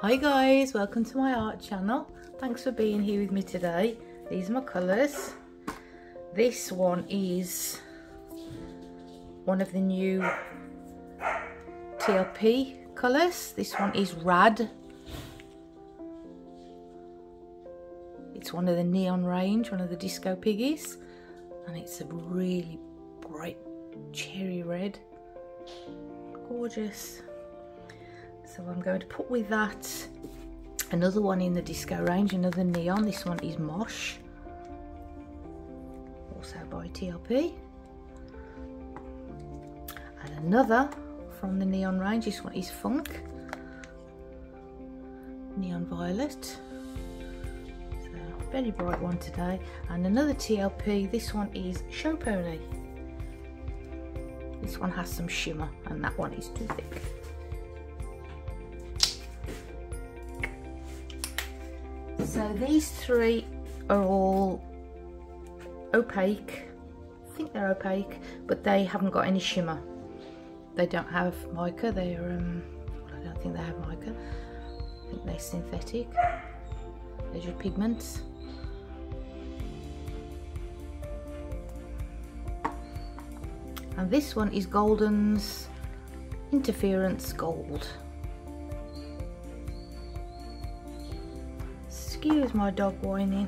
Hi guys, welcome to my art channel. Thanks for being here with me today. These are my colours. This one is one of the new TLP colours. This one is Rad. It's one of the neon range, one of the Disco Piggies, and it's a really bright cherry red. Gorgeous. So I'm going to put with that another one in the Disco range, another neon. This one is Mosh, also by TLP. And another from the neon range, this one is Funk, Neon Violet. So very bright one today. And another TLP, this one is Show Pony. This one has some shimmer and that one is too thick. So these three are all opaque. I think they're opaque, but they haven't got any shimmer. They don't have mica. They're I don't think they have mica. I think they're synthetic. They're just pigments. And this one is Golden's Interference Gold. Excuse my dog whining.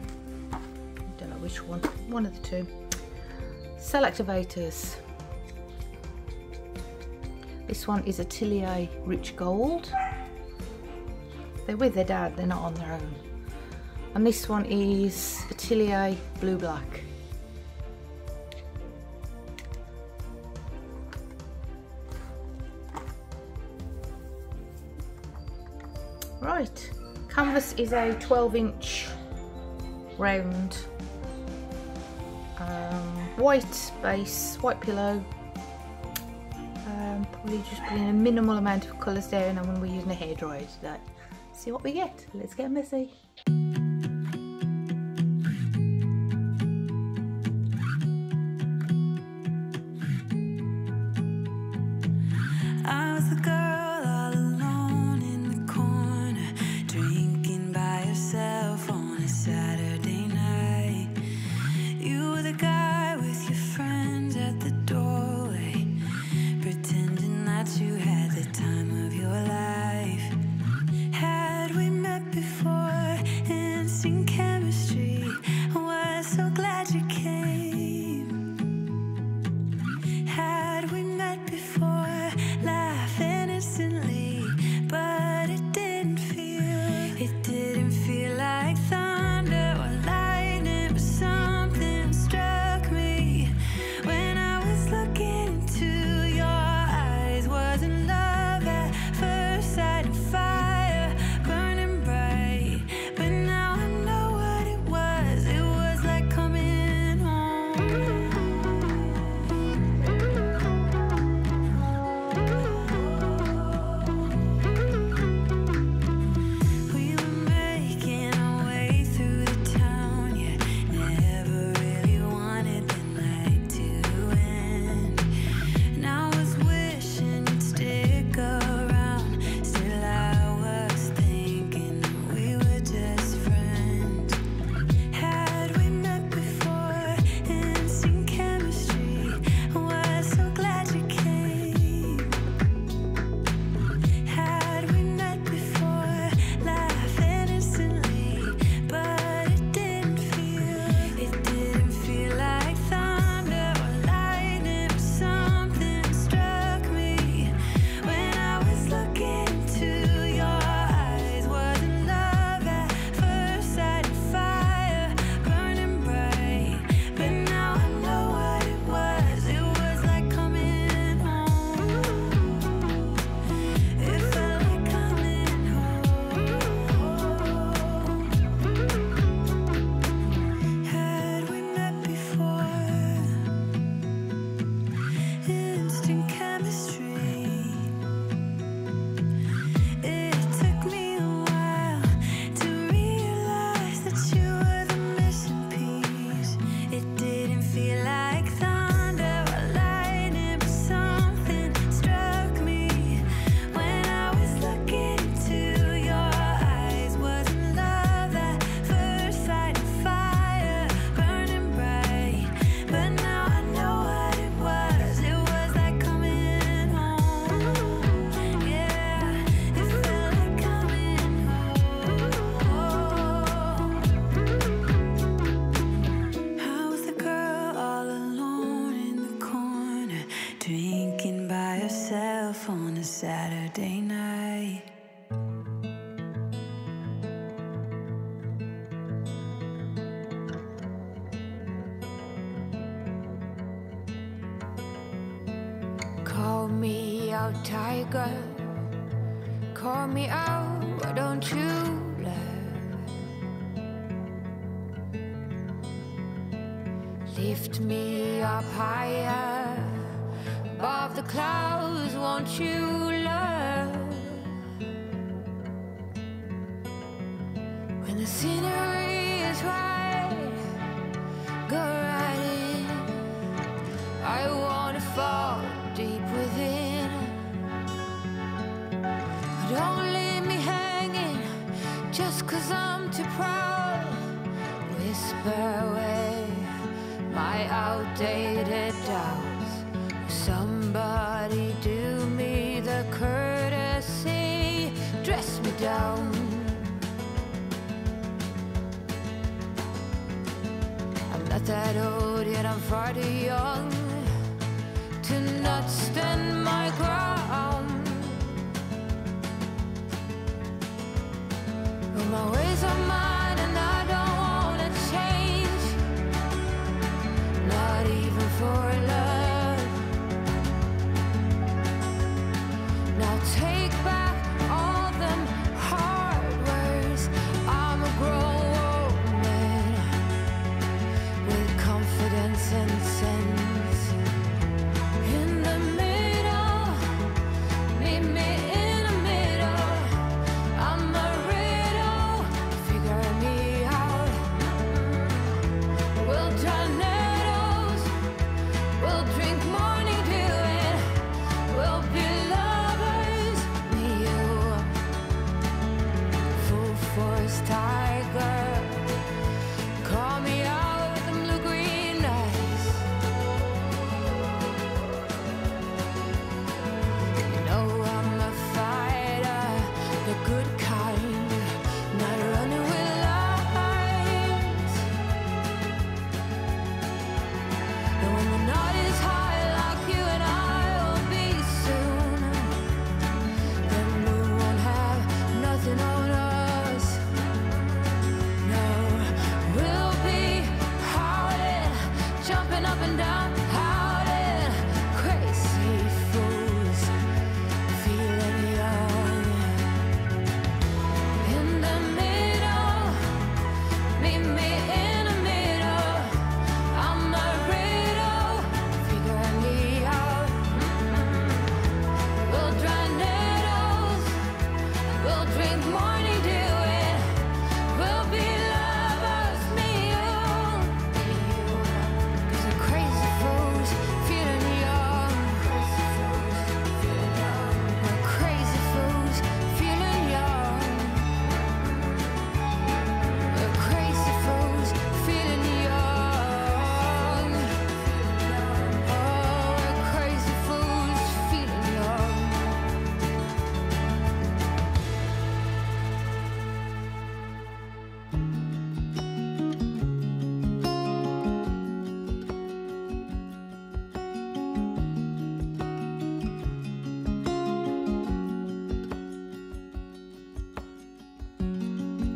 I don't know which one of the two. Cell Activators. This one is Atelier Rich Gold. They're with their dad, they're not on their own. And this one is Atelier Blue Black. Right. Canvas is a 12-inch round, white base, white pillow. Probably just putting a minimal amount of colours down, and when we're using a hairdryer today. See what we get. Let's get messy. It didn't feel like thunder. me out, tiger. Call me out, why don't you love? Lift me up higher, above the clouds, won't you love? When the scenery is right, go right in. I wanna fall deep within. Don't leave me hanging just 'cause I'm too proud. Whisper away my outdated doubts. Somebody do me the courtesy, dress me down. I'm not that old yet, I'm far too young to not stand my ground. But my ways are mine and I don't wanna change, not even for love. Now take back all them hard words. I'm a grown woman with confidence and sense. In the middle, meet me in the middle. I'm a riddle, figure me out. We'll tornadoes, we'll drink morning dew, and we'll be lovers, me you. Full force tiger, call me out with them blue-green eyes. You know I'm a fighter, the good kind, not running with lies. And when the night is high like you and I will be soon, then we won't have nothing on us. No, we'll be howling, jumping up and down, howling, crazy fools, feeling young. In the middle, meet me in the middle. I'm a riddle, figure me out. We'll dry needles, we'll drink morning dew, and we'll be lovers, me you. 'Cause the crazy fools feeling young. The crazy fools feeling young. The crazy fools feeling young. Oh, the crazy fools feeling young.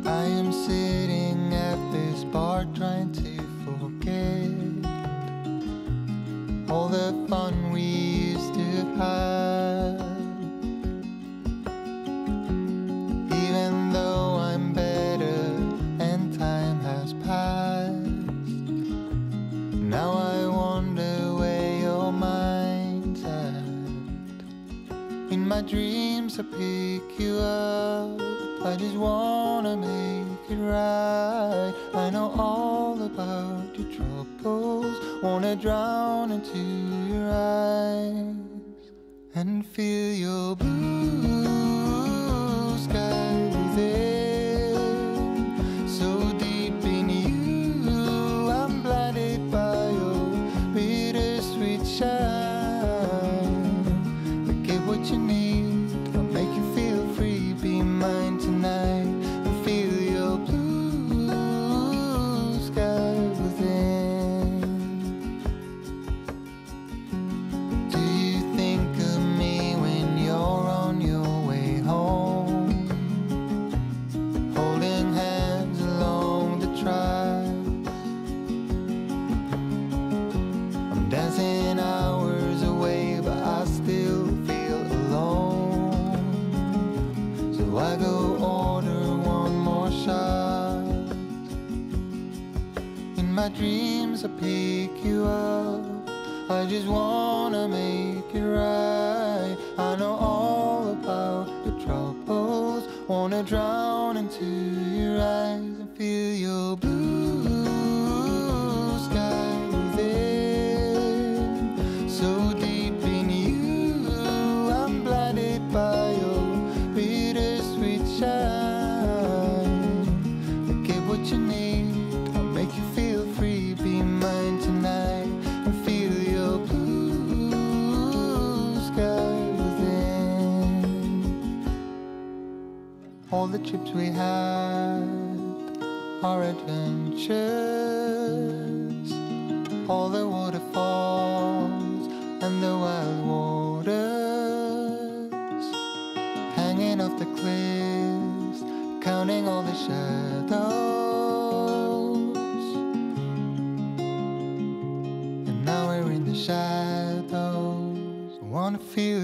I am sitting at this bar trying to forget all the fun we used to have. Even though I'm better and time has passed, now I wonder where your mind's at. In my dreams I pick you up, I just wanna make it right. I know all about your troubles, wanna drown into your eyes and feel your blue sky within. So deep in you, I'm blinded by your bittersweet shine. But get what you need, I'll make you feel free. Be mine tonight and feel your blue sky within. Do you think of me when you're on your way home? my dreams, I pick you up. I just wanna make it right. I know all about your troubles. Wanna drown into your eyes and feel your blue sky within. So deep in you, I'm blinded by your bittersweet shine. Get what you need, I'll make you feel free. Be mine tonight and feel your blue sky within. All the trips we had, our adventures, all the waterfalls and the wild waters, hanging off the cliffs, counting all the shadows. And now we're in the shadows. I wanna feel